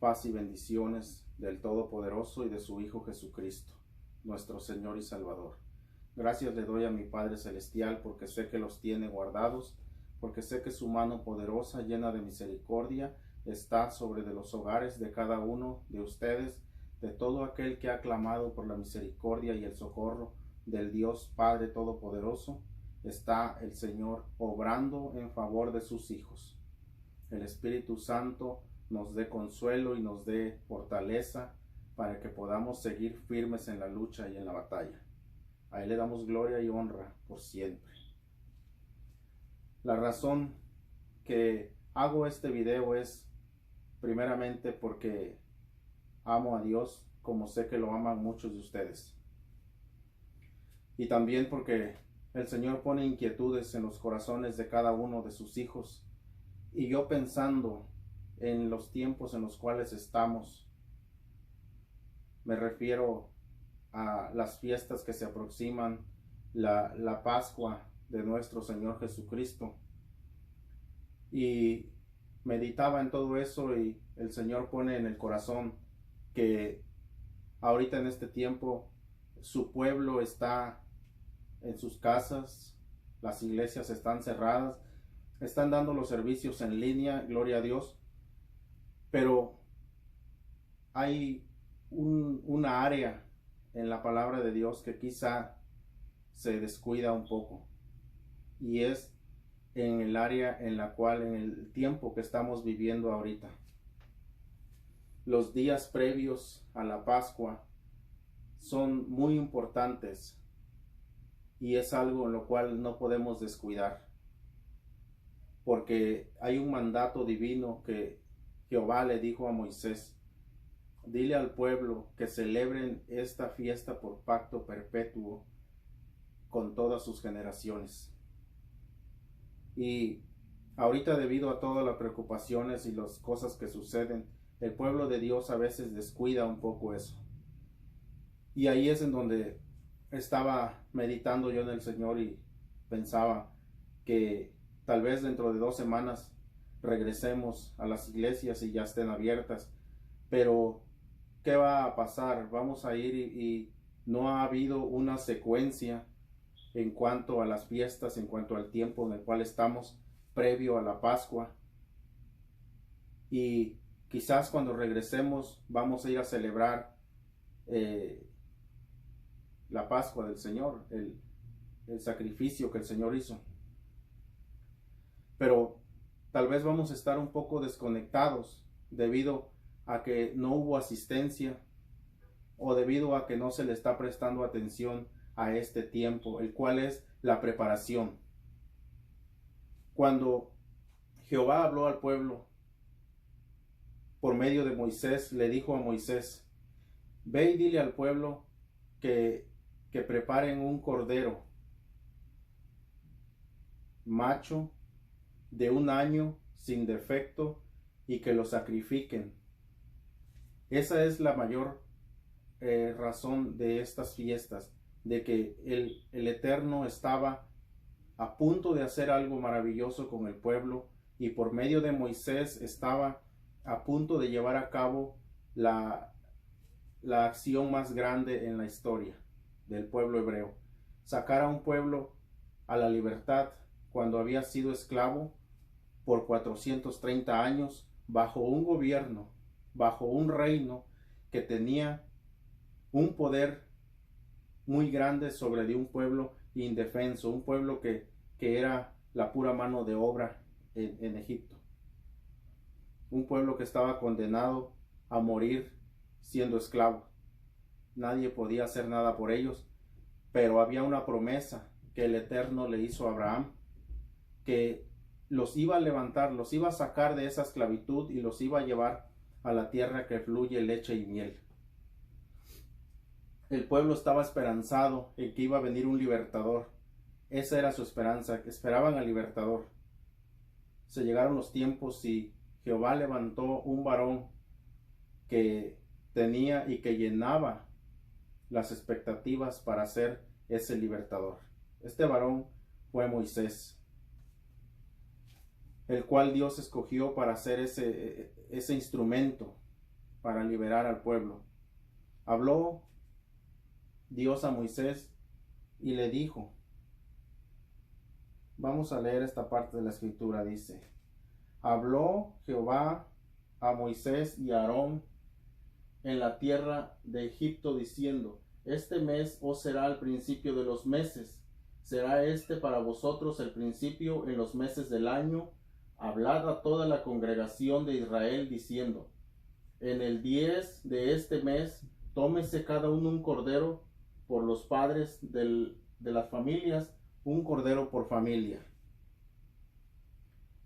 paz y bendiciones del Todopoderoso y de su Hijo Jesucristo, nuestro Señor y Salvador. Gracias le doy a mi Padre Celestial porque sé que los tiene guardados, porque sé que su mano poderosa, llena de misericordia, está sobre de los hogares de cada uno de ustedes, de todo aquel que ha clamado por la misericordia y el socorro del Dios Padre Todopoderoso. Está el Señor obrando en favor de sus hijos. El Espíritu Santo nos dé consuelo y nos dé fortaleza para que podamos seguir firmes en la lucha y en la batalla. A Él le damos gloria y honra por siempre. La razón que hago este video es primeramente porque amo a Dios, como sé que lo aman muchos de ustedes. Y también porque el Señor pone inquietudes en los corazones de cada uno de sus hijos. Y yo pensando en los tiempos en los cuales estamos, me refiero a las fiestas que se aproximan, la Pascua de nuestro Señor Jesucristo. Y meditaba en todo eso y el Señor pone en el corazón que ahorita en este tiempo su pueblo está en sus casas, las iglesias están cerradas, están dando los servicios en línea, gloria a Dios, pero hay una área en la palabra de Dios que quizá se descuida un poco, y es en el área en la cual, en el tiempo que estamos viviendo ahorita. Los días previos a la Pascua son muy importantes y es algo en lo cual no podemos descuidar, porque hay un mandato divino que Jehová le dijo a Moisés: dile al pueblo que celebren esta fiesta por pacto perpetuo con todas sus generaciones. Y ahorita, debido a todas las preocupaciones y las cosas que suceden, el pueblo de Dios a veces descuida un poco eso. Y ahí es en donde estaba meditando yo en el Señor y pensaba que tal vez dentro de 2 semanas regresemos a las iglesias y ya estén abiertas. Pero ¿qué va a pasar? Vamos a ir y no ha habido una secuencia en cuanto a las fiestas, en cuanto al tiempo en el cual estamos previo a la Pascua. Y quizás cuando regresemos vamos a ir a celebrar la Pascua del Señor, el sacrificio que el Señor hizo. Pero tal vez vamos a estar un poco desconectados debido a que no hubo asistencia o debido a que no se le está prestando atención a este tiempo, el cual es la preparación. Cuando Jehová habló al pueblo por medio de Moisés, le dijo a Moisés: ve y dile al pueblo que preparen un cordero macho de 1 año sin defecto y que lo sacrifiquen. Esa es la mayor razón de estas fiestas, de que el Eterno estaba a punto de hacer algo maravilloso con el pueblo, y por medio de Moisés estaba a punto de llevar a cabo la acción más grande en la historia del pueblo hebreo: sacar a un pueblo a la libertad cuando había sido esclavo por 430 años bajo un gobierno, bajo un reino que tenía un poder muy grande sobre de un pueblo indefenso, un pueblo que era la pura mano de obra en Egipto, un pueblo que estaba condenado a morir siendo esclavo. Nadie podía hacer nada por ellos, pero había una promesa que el Eterno le hizo a Abraham, que los iba a levantar, los iba a sacar de esa esclavitud y los iba a llevar a la tierra que fluye leche y miel. El pueblo estaba esperanzado en que iba a venir un libertador. Esa era su esperanza, esperaban al libertador. Se llegaron los tiempos y Jehová levantó un varón que tenía y que llenaba las expectativas para ser ese libertador. Este varón fue Moisés, el cual Dios escogió para ser ese instrumento para liberar al pueblo. Habló Dios a Moisés y le dijo, vamos a leer esta parte de la escritura, dice, habló Jehová a Moisés y a Aarón en la tierra de Egipto diciendo, este mes os será el principio de los meses, será este para vosotros el principio en los meses del año. Hablad a toda la congregación de Israel diciendo, en el 10 de este mes tómese cada uno un cordero por los padres de las familias, un cordero por familia.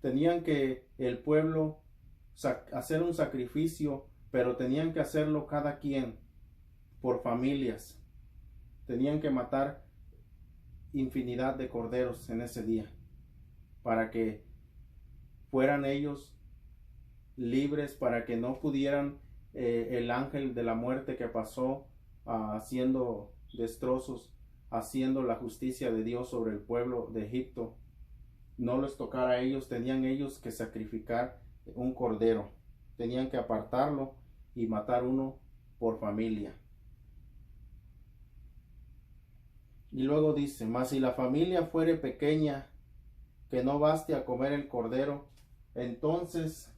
Tenían que el pueblo hacer un sacrificio, pero tenían que hacerlo cada quien por familias. Tenían que matar infinidad de corderos en ese día para que fueran ellos libres, para que no pudieran el ángel de la muerte que pasó haciendo destrozos, haciendo la justicia de Dios sobre el pueblo de Egipto, no les tocara a ellos. Tenían ellos que sacrificar un cordero, tenían que apartarlo y matar uno por familia. Y luego dice, mas si la familia fuere pequeña, que no baste a comer el cordero, entonces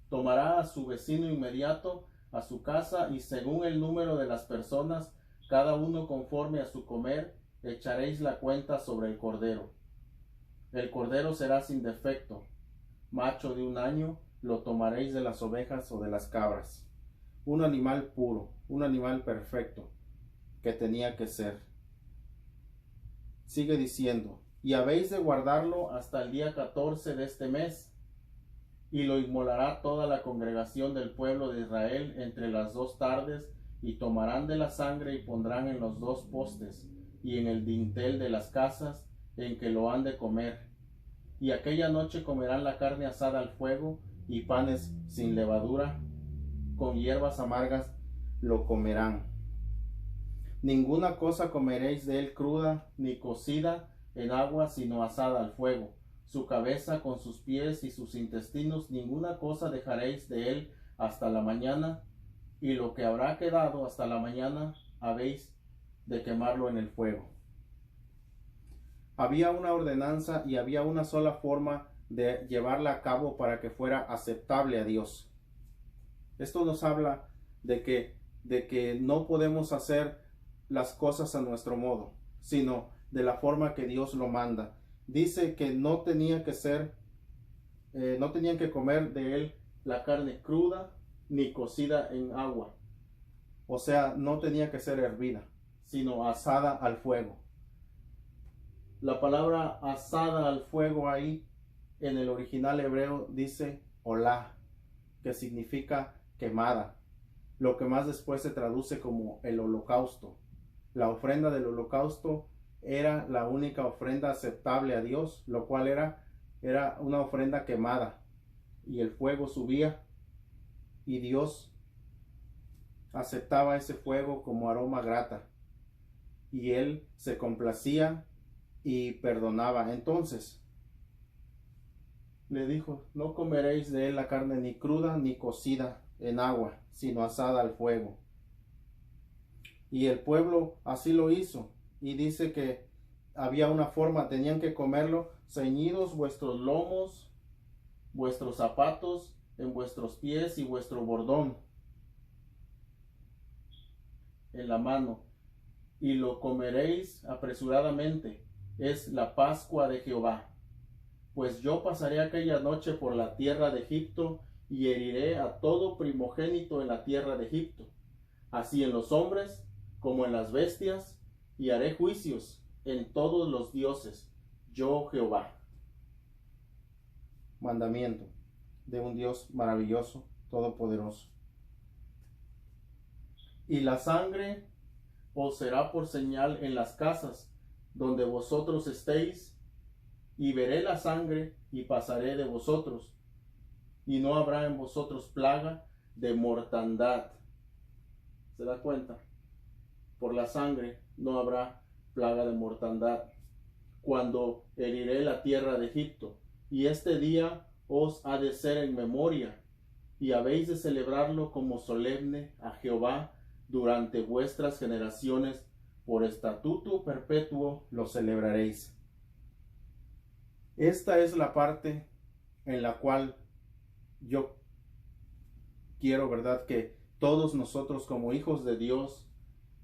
tomará a su vecino inmediato a su casa, y según el número de las personas, cada uno conforme a su comer, echaréis la cuenta sobre el cordero. El cordero será sin defecto, macho de 1 año, lo tomaréis de las ovejas o de las cabras. Un animal puro, un animal perfecto, que tenía que ser. Sigue diciendo, y habéis de guardarlo hasta el día 14 de este mes, y lo inmolará toda la congregación del pueblo de Israel entre las 2 tardes, y tomarán de la sangre y pondrán en los 2 postes y en el dintel de las casas en que lo han de comer. Y aquella noche comerán la carne asada al fuego y panes sin levadura, con hierbas amargas lo comerán. Ninguna cosa comeréis de él cruda ni cocida en agua, sino asada al fuego. Su cabeza con sus pies y sus intestinos, ninguna cosa dejaréis de él hasta la mañana, y lo que habrá quedado hasta la mañana habéis de quemarlo en el fuego. Había una ordenanza y había una sola forma de llevarla a cabo para que fuera aceptable a Dios. Esto nos habla de que no podemos hacer las cosas a nuestro modo, sino de la forma que Dios lo manda. Dice que no tenía que ser, no tenían que comer de él la carne cruda ni cocida en agua. O sea, no tenía que ser hervida, sino asada al fuego. La palabra asada al fuego ahí en el original hebreo dice olá, que significa quemada, lo que más después se traduce como el holocausto. La ofrenda del holocausto era la única ofrenda aceptable a Dios, lo cual era una ofrenda quemada, y el fuego subía y Dios aceptaba ese fuego como aroma grata, y él se complacía y perdonaba. Entonces le dijo, no comeréis de él la carne ni cruda ni cocida en agua, sino asada al fuego. Y el pueblo así lo hizo, y dice que había una forma, tenían que comerlo ceñidos vuestros lomos, vuestros zapatos en vuestros pies y vuestro bordón en la mano, y lo comeréis apresuradamente. Es la Pascua de Jehová. Pues yo pasaré aquella noche por la tierra de Egipto y heriré a todo primogénito en la tierra de Egipto, así en los hombres como en las bestias, y haré juicios en todos los dioses, yo Jehová. Mandamiento de un Dios maravilloso, todopoderoso. Y la sangre os será por señal en las casas donde vosotros estéis, y veré la sangre y pasaré de vosotros, y no habrá en vosotros plaga de mortandad. ¿Se da cuenta? Por la sangre no habrá plaga de mortandad cuando heriré la tierra de Egipto, y este día os ha de ser en memoria, y habéis de celebrarlo como solemne a Jehová durante vuestras generaciones, por estatuto perpetuo lo celebraréis. Esta es la parte en la cual yo quiero, ¿verdad?, que todos nosotros como hijos de Dios,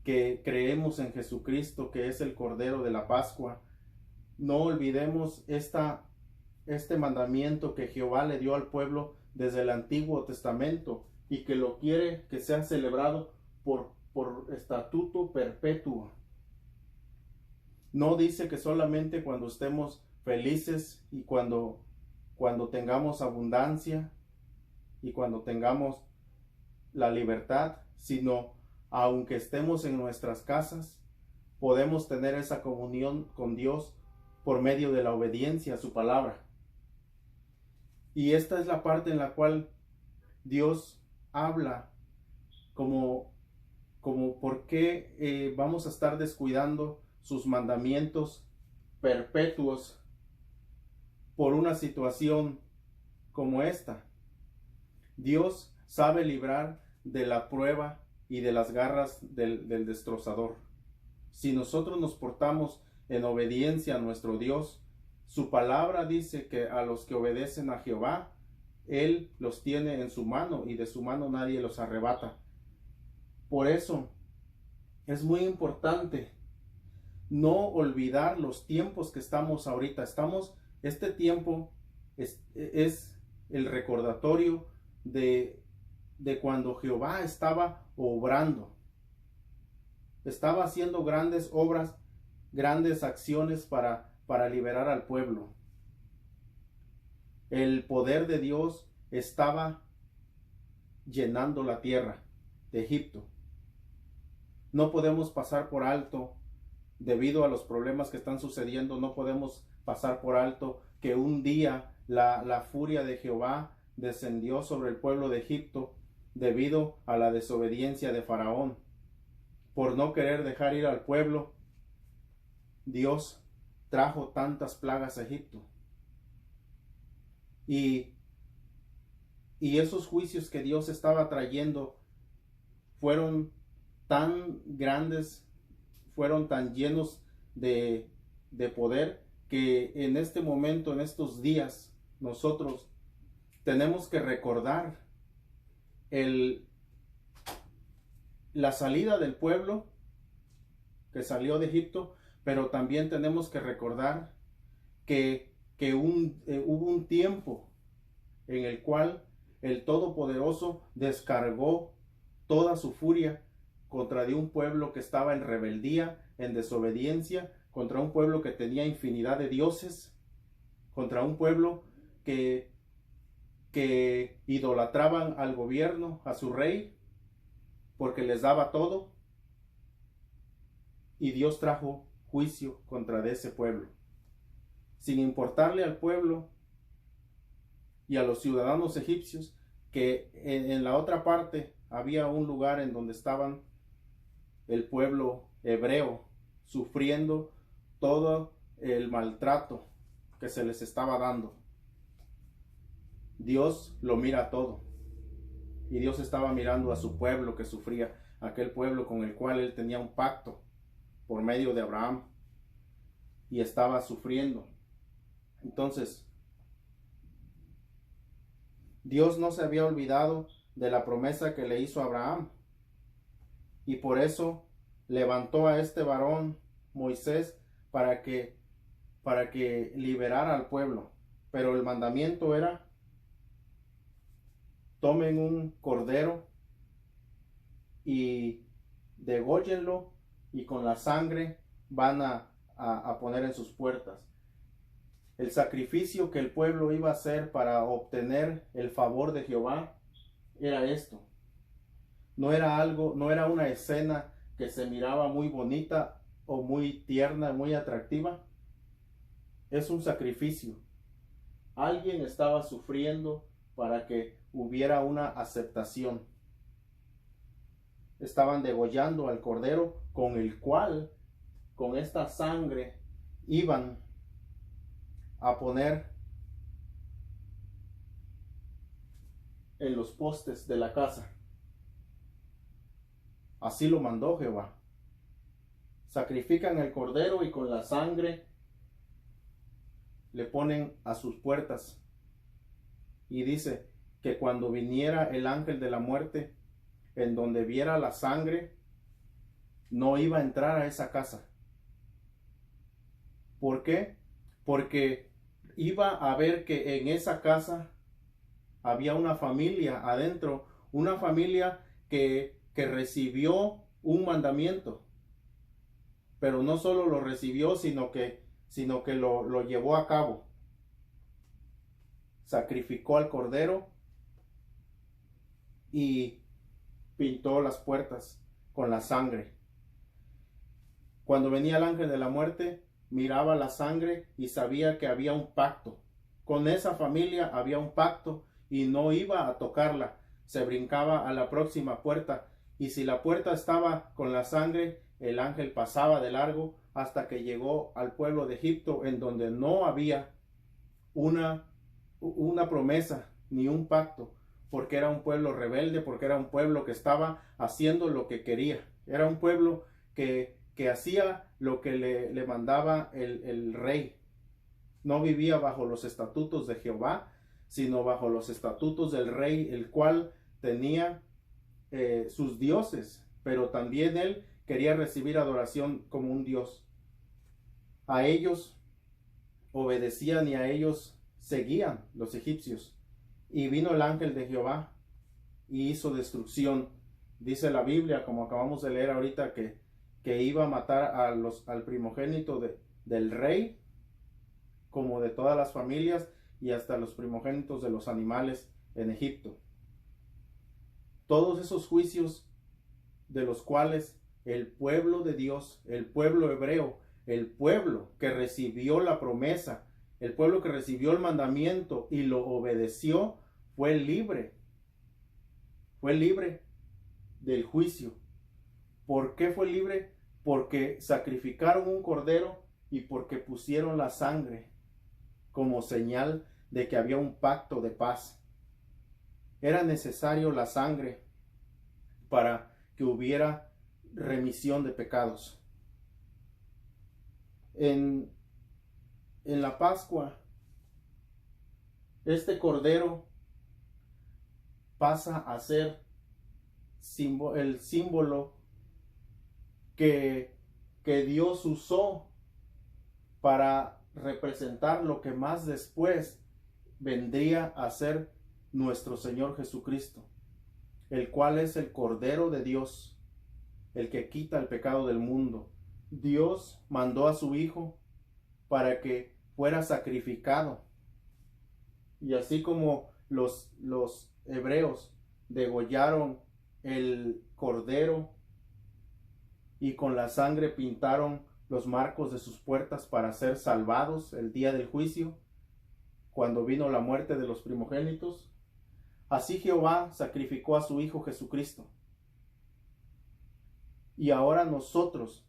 que creemos en Jesucristo, que es el Cordero de la Pascua, no olvidemos este mandamiento que Jehová le dio al pueblo desde el Antiguo Testamento y que lo quiere que sea celebrado por estatuto perpetuo. No dice que solamente cuando estemos felices y cuando tengamos abundancia y cuando tengamos la libertad, sino aunque estemos en nuestras casas, podemos tener esa comunión con Dios por medio de la obediencia a su palabra. Y esta es la parte en la cual Dios habla como por qué vamos a estar descuidando sus mandamientos perpetuos por una situación como esta. Dios sabe librar de la prueba y de las garras del destrozador. Si nosotros nos portamos en obediencia a nuestro Dios, su palabra dice que a los que obedecen a Jehová, Él los tiene en su mano y de su mano nadie los arrebata. Por eso es muy importante no olvidar los tiempos que estamos ahorita. Este tiempo es el recordatorio de cuando Jehová estaba obrando. Estaba haciendo grandes obras, grandes acciones para liberar al pueblo. El poder de Dios estaba llenando la tierra de Egipto. No podemos pasar por alto, debido a los problemas que están sucediendo, no podemos pasar por alto que un día la furia de Jehová descendió sobre el pueblo de Egipto debido a la desobediencia de Faraón. Por no querer dejar ir al pueblo, Dios trajo tantas plagas a Egipto. Y esos juicios que Dios estaba trayendo fueron tan grandes, fueron tan llenos de poder, que en este momento, en estos días, nosotros tenemos que recordar la salida del pueblo que salió de Egipto, pero también tenemos que recordar que hubo un tiempo en el cual el Todopoderoso descargó toda su furia contra de un pueblo que estaba en rebeldía, en desobediencia, contra un pueblo que tenía infinidad de dioses, contra un pueblo que idolatraban al gobierno, a su rey, porque les daba todo, y Dios trajo juicio contra de ese pueblo, sin importarle al pueblo y a los ciudadanos egipcios que en la otra parte había un lugar en donde estaban el pueblo hebreo sufriendo todo el maltrato que se les estaba dando. Dios lo mira todo, y Dios estaba mirando a su pueblo que sufría, aquel pueblo con el cual él tenía un pacto por medio de Abraham, y estaba sufriendo. Entonces, Dios no se había olvidado de la promesa que le hizo a Abraham, y por eso levantó a este varón Moisés para que liberara al pueblo. Pero el mandamiento era: tomen un cordero y dególlenlo, y con la sangre van a poner en sus puertas. El sacrificio que el pueblo iba a hacer para obtener el favor de Jehová era esto. No era una escena que se miraba muy bonita o muy tierna, muy atractiva. Es un sacrificio. Alguien estaba sufriendo para que hubiera una aceptación. Estaban degollando al cordero, con el cual, con esta sangre, iban a poner en los postes de la casa. Así lo mandó Jehová. Sacrifican el cordero y con la sangre le ponen a sus puertas. Y dice que cuando viniera el ángel de la muerte, en donde viera la sangre, no iba a entrar a esa casa. ¿Por qué? Porque iba a ver que en esa casa había una familia adentro, una familia que recibió un mandamiento, pero no solo lo recibió, sino que lo llevó a cabo. Sacrificó al cordero y pintó las puertas con la sangre. Cuando venía el ángel de la muerte, miraba la sangre y sabía que había un pacto. Con esa familia había un pacto y no iba a tocarla. Se brincaba a la próxima puerta, y si la puerta estaba con la sangre, el ángel pasaba de largo hasta que llegó al pueblo de Egipto, en donde no había una promesa ni un pacto, porque era un pueblo rebelde, porque era un pueblo que estaba haciendo lo que quería. Era un pueblo que hacía lo que le mandaba el rey. No vivía bajo los estatutos de Jehová, sino bajo los estatutos del rey, el cual tenía sus dioses, pero también él quería recibir adoración como un dios. A ellos obedecían y a ellos seguían los egipcios. Y vino el ángel de Jehová y hizo destrucción. Dice la Biblia, como acabamos de leer ahorita, que iba a matar al primogénito del rey, como de todas las familias, y hasta los primogénitos de los animales en Egipto. Todos esos juicios de los cuales el pueblo de Dios, el pueblo hebreo, el pueblo que recibió la promesa, el pueblo que recibió el mandamiento y lo obedeció, fue libre. Fue libre del juicio. ¿Por qué fue libre? Porque sacrificaron un cordero y porque pusieron la sangre como señal de que había un pacto de paz. Era necesario la sangre para que hubiera remisión de pecados. En la Pascua, este cordero pasa a ser el símbolo que Dios usó para representar lo que más después vendría a ser nuestro Señor Jesucristo, el cual es el Cordero de Dios, el que quita el pecado del mundo. Dios mandó a su Hijo para que fuera sacrificado, y así como los hebreos degollaron el cordero y con la sangre pintaron los marcos de sus puertas para ser salvados el día del juicio, cuando vino la muerte de los primogénitos, así Jehová sacrificó a su Hijo Jesucristo. Y ahora nosotros,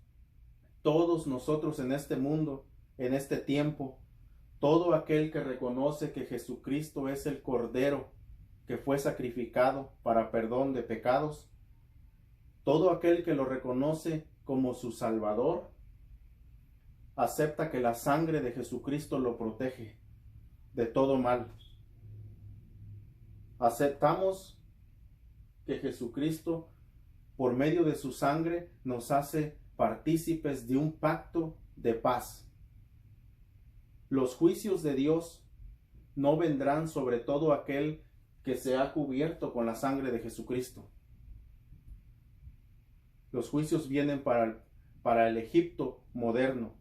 todos nosotros en este mundo, en este tiempo, todo aquel que reconoce que Jesucristo es el Cordero que fue sacrificado para perdón de pecados, todo aquel que lo reconoce como su Salvador, acepta que la sangre de Jesucristo lo protege de todo mal. Aceptamos que Jesucristo, por medio de su sangre, nos hace partícipes de un pacto de paz. Los juicios de Dios no vendrán sobre todo aquel que se ha cubierto con la sangre de Jesucristo. Los juicios vienen para el Egipto moderno,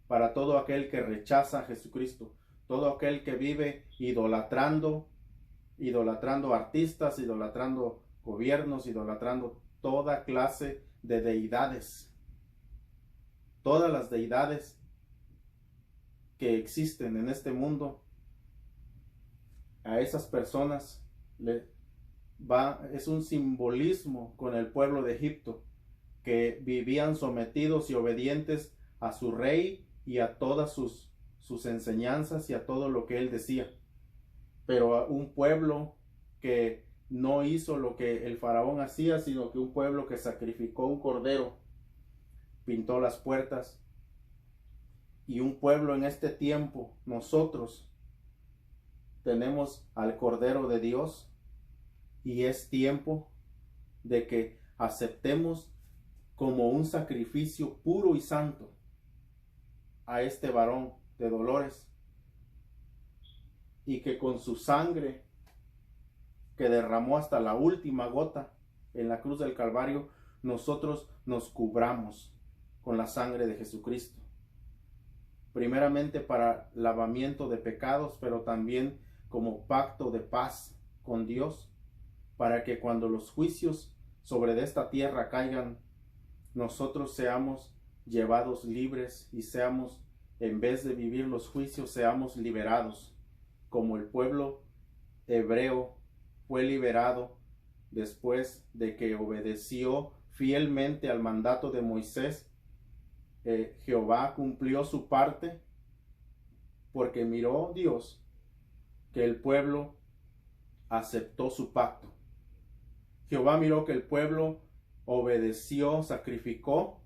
para todo aquel que rechaza a Jesucristo, todo aquel que vive idolatrando artistas, idolatrando gobiernos, idolatrando toda clase de deidades. Todas las deidades que existen en este mundo, a esas personas es un simbolismo con el pueblo de Egipto, que vivían sometidos y obedientes a su rey y a todas sus enseñanzas y a todo lo que él decía. Pero a un pueblo que no hizo lo que el faraón hacía, sino que un pueblo que sacrificó un cordero pintó las puertas. Y un pueblo en este tiempo, nosotros tenemos al Cordero de Dios, y es tiempo de que aceptemos como un sacrificio puro y santo a este varón de dolores, y que con su sangre que derramó hasta la última gota en la cruz del Calvario, nosotros nos cubramos con la sangre de Jesucristo. Primeramente para lavamiento de pecados, pero también como pacto de paz con Dios, para que cuando los juicios sobre de esta tierra caigan, nosotros seamos llevados libres y seamos, en vez de vivir los juicios, seamos liberados, como el pueblo hebreo fue liberado después de que obedeció fielmente al mandato de Moisés. Jehová cumplió su parte, porque miró Dios que el pueblo aceptó su pacto. Jehová miró que el pueblo obedeció, sacrificó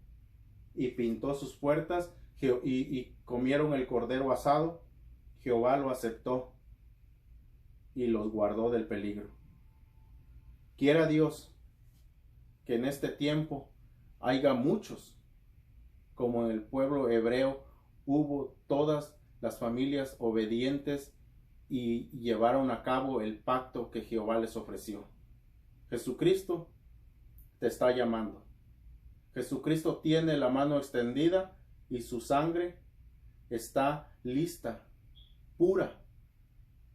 y pintó sus puertas y comieron el cordero asado. Jehová lo aceptó y los guardó del peligro. Quiera Dios que en este tiempo haya muchos, como en el pueblo hebreo hubo todas las familias obedientes y llevaron a cabo el pacto que Jehová les ofreció. Jesucristo te está llamando. Jesucristo tiene la mano extendida y su sangre está lista, pura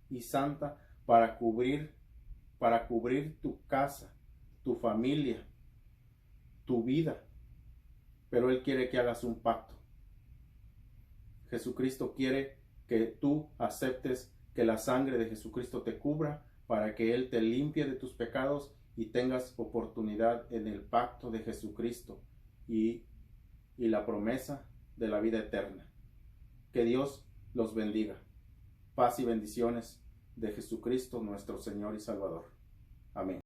y santa para cubrir tu casa, tu familia, tu vida. Pero Él quiere que hagas un pacto. Jesucristo quiere que tú aceptes que la sangre de Jesucristo te cubra, para que Él te limpie de tus pecados y tengas oportunidad en el pacto de Jesucristo y la promesa de la vida eterna. Que Dios los bendiga. Paz y bendiciones de Jesucristo nuestro Señor y Salvador. Amén.